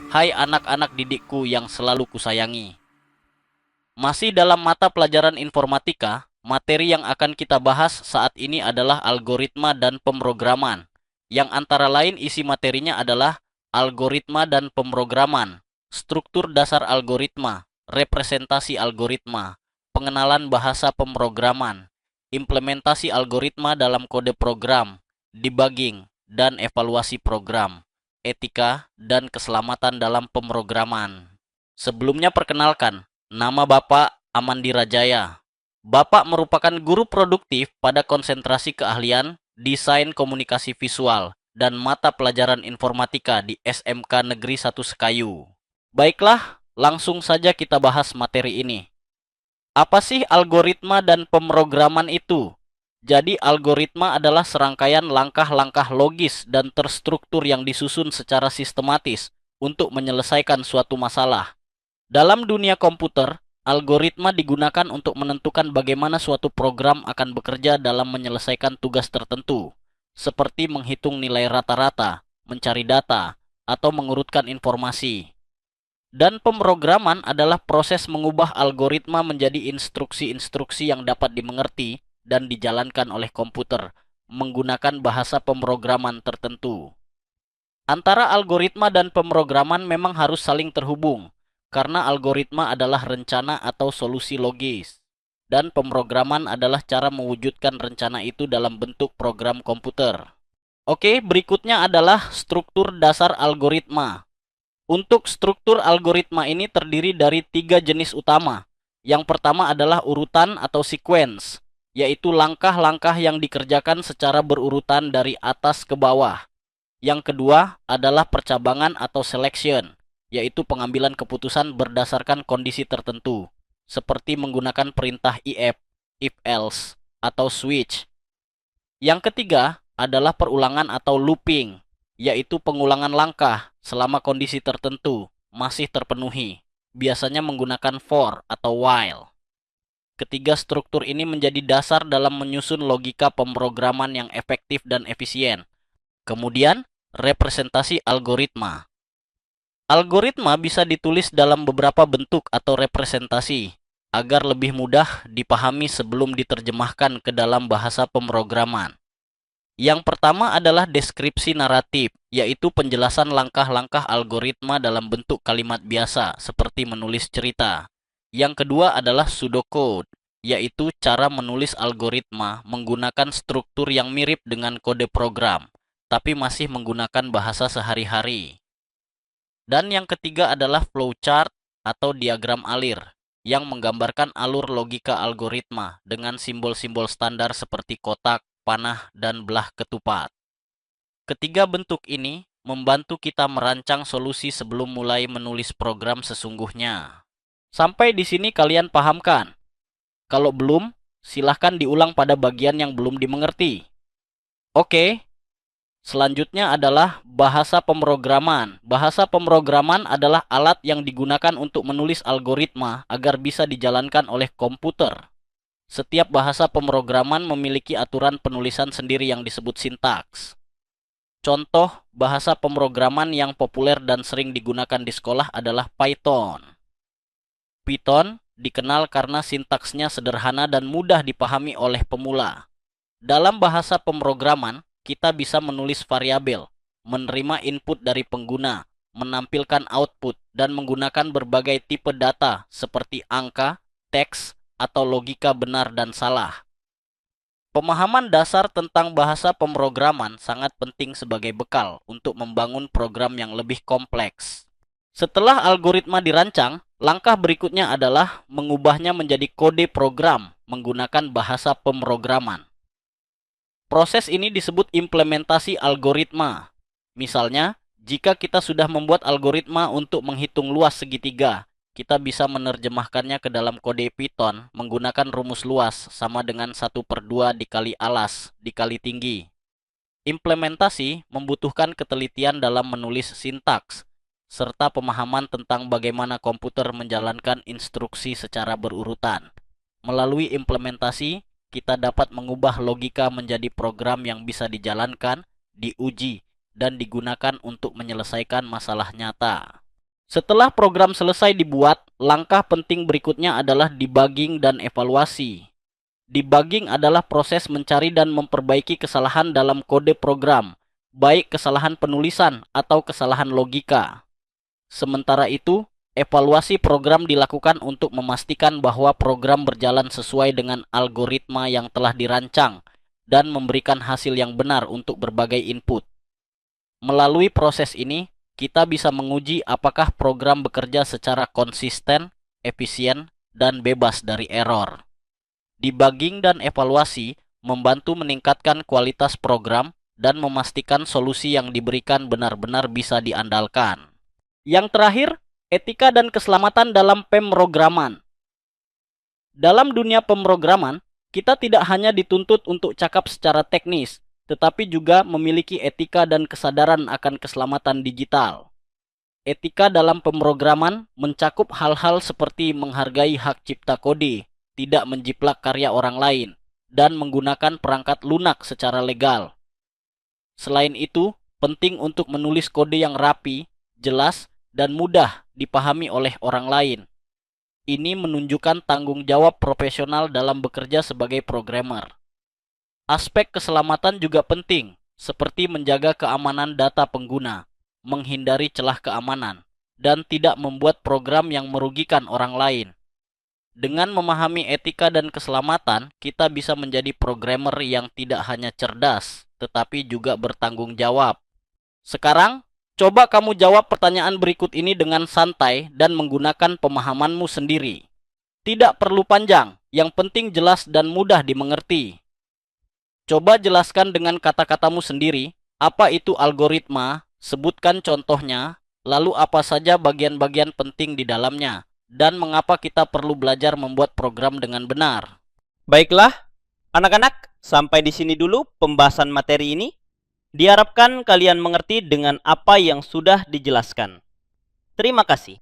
Hai anak-anak didikku yang selalu kusayangi. Masih dalam mata pelajaran informatika, materi yang akan kita bahas saat ini adalah algoritma dan pemrograman. Yang antara lain isi materinya adalah algoritma dan pemrograman, struktur dasar algoritma, representasi algoritma, pengenalan bahasa pemrograman, implementasi algoritma dalam kode program, debugging, dan evaluasi program, etika, dan keselamatan dalam pemrograman. Sebelumnya perkenalkan, nama Bapak Amandi Rajaya. Bapak merupakan guru produktif pada konsentrasi keahlian Desain Komunikasi Visual dan mata pelajaran informatika di SMK Negeri 1 Sekayu. Baiklah, langsung saja kita bahas materi ini. Apa sih algoritma dan pemrograman itu? Jadi algoritma adalah serangkaian langkah-langkah logis dan terstruktur yang disusun secara sistematis untuk menyelesaikan suatu masalah. Dalam dunia komputer, algoritma digunakan untuk menentukan bagaimana suatu program akan bekerja dalam menyelesaikan tugas tertentu, seperti menghitung nilai rata-rata, mencari data, atau mengurutkan informasi. Dan pemrograman adalah proses mengubah algoritma menjadi instruksi-instruksi yang dapat dimengerti dan dijalankan oleh komputer menggunakan bahasa pemrograman tertentu. Antara algoritma dan pemrograman memang harus saling terhubung, karena algoritma adalah rencana atau solusi logis, dan pemrograman adalah cara mewujudkan rencana itu dalam bentuk program komputer. Oke, berikutnya adalah struktur dasar algoritma. Untuk struktur algoritma ini terdiri dari 3 jenis utama. Yang pertama adalah urutan atau sequence, yaitu langkah-langkah yang dikerjakan secara berurutan dari atas ke bawah. Yang kedua adalah percabangan atau selection, yaitu pengambilan keputusan berdasarkan kondisi tertentu, seperti menggunakan perintah if else, atau switch. Yang ketiga adalah perulangan atau looping, yaitu pengulangan langkah selama kondisi tertentu masih terpenuhi, biasanya menggunakan for atau while. Ketiga struktur ini menjadi dasar dalam menyusun logika pemrograman yang efektif dan efisien. Kemudian, representasi algoritma. Algoritma bisa ditulis dalam beberapa bentuk atau representasi agar lebih mudah dipahami sebelum diterjemahkan ke dalam bahasa pemrograman. Yang pertama adalah deskripsi naratif, yaitu penjelasan langkah-langkah algoritma dalam bentuk kalimat biasa, seperti menulis cerita. Yang kedua adalah pseudocode, yaitu cara menulis algoritma menggunakan struktur yang mirip dengan kode program, tapi masih menggunakan bahasa sehari-hari. Dan yang ketiga adalah flowchart atau diagram alir, yang menggambarkan alur logika algoritma dengan simbol-simbol standar seperti kotak, panah, dan belah ketupat. Ketiga bentuk ini membantu kita merancang solusi sebelum mulai menulis program sesungguhnya. Sampai di sini kalian pahamkan? Kalau belum, silahkan diulang pada bagian yang belum dimengerti. Oke, selanjutnya adalah bahasa pemrograman. Bahasa pemrograman adalah alat yang digunakan untuk menulis algoritma agar bisa dijalankan oleh komputer. Setiap bahasa pemrograman memiliki aturan penulisan sendiri yang disebut sintaks. Contoh bahasa pemrograman yang populer dan sering digunakan di sekolah adalah Python. Python dikenal karena sintaksnya sederhana dan mudah dipahami oleh pemula. Dalam bahasa pemrograman, kita bisa menulis variabel, menerima input dari pengguna, menampilkan output, dan menggunakan berbagai tipe data seperti angka, teks, atau logika benar dan salah. Pemahaman dasar tentang bahasa pemrograman sangat penting sebagai bekal untuk membangun program yang lebih kompleks. Setelah algoritma dirancang, langkah berikutnya adalah mengubahnya menjadi kode program menggunakan bahasa pemrograman. Proses ini disebut implementasi algoritma. Misalnya, jika kita sudah membuat algoritma untuk menghitung luas segitiga, kita bisa menerjemahkannya ke dalam kode Python menggunakan rumus luas sama dengan 1/2 dikali alas dikali tinggi. Implementasi membutuhkan ketelitian dalam menulis sintaks, serta pemahaman tentang bagaimana komputer menjalankan instruksi secara berurutan. Melalui implementasi, kita dapat mengubah logika menjadi program yang bisa dijalankan, diuji, dan digunakan untuk menyelesaikan masalah nyata. Setelah program selesai dibuat, langkah penting berikutnya adalah debugging dan evaluasi. Debugging adalah proses mencari dan memperbaiki kesalahan dalam kode program, baik kesalahan penulisan atau kesalahan logika. Sementara itu, evaluasi program dilakukan untuk memastikan bahwa program berjalan sesuai dengan algoritma yang telah dirancang dan memberikan hasil yang benar untuk berbagai input. Melalui proses ini, kita bisa menguji apakah program bekerja secara konsisten, efisien, dan bebas dari error. Debugging dan evaluasi membantu meningkatkan kualitas program dan memastikan solusi yang diberikan benar-benar bisa diandalkan. Yang terakhir, etika dan keselamatan dalam pemrograman. Dalam dunia pemrograman, kita tidak hanya dituntut untuk cakap secara teknis, tetapi juga memiliki etika dan kesadaran akan keselamatan digital. Etika dalam pemrograman mencakup hal-hal seperti menghargai hak cipta kode, tidak menjiplak karya orang lain, dan menggunakan perangkat lunak secara legal. Selain itu, penting untuk menulis kode yang rapi, jelas, dan mudah dipahami oleh orang lain. Ini menunjukkan tanggung jawab profesional dalam bekerja sebagai programmer. Aspek keselamatan juga penting, seperti menjaga keamanan data pengguna, menghindari celah keamanan, dan tidak membuat program yang merugikan orang lain. Dengan memahami etika dan keselamatan, kita bisa menjadi programmer yang tidak hanya cerdas, tetapi juga bertanggung jawab. Sekarang, coba kamu jawab pertanyaan berikut ini dengan santai dan menggunakan pemahamanmu sendiri. Tidak perlu panjang, yang penting jelas dan mudah dimengerti. Coba jelaskan dengan kata-katamu sendiri, apa itu algoritma, sebutkan contohnya, lalu apa saja bagian-bagian penting di dalamnya, dan mengapa kita perlu belajar membuat program dengan benar. Baiklah, anak-anak, sampai di sini dulu pembahasan materi ini. Diharapkan kalian mengerti dengan apa yang sudah dijelaskan. Terima kasih.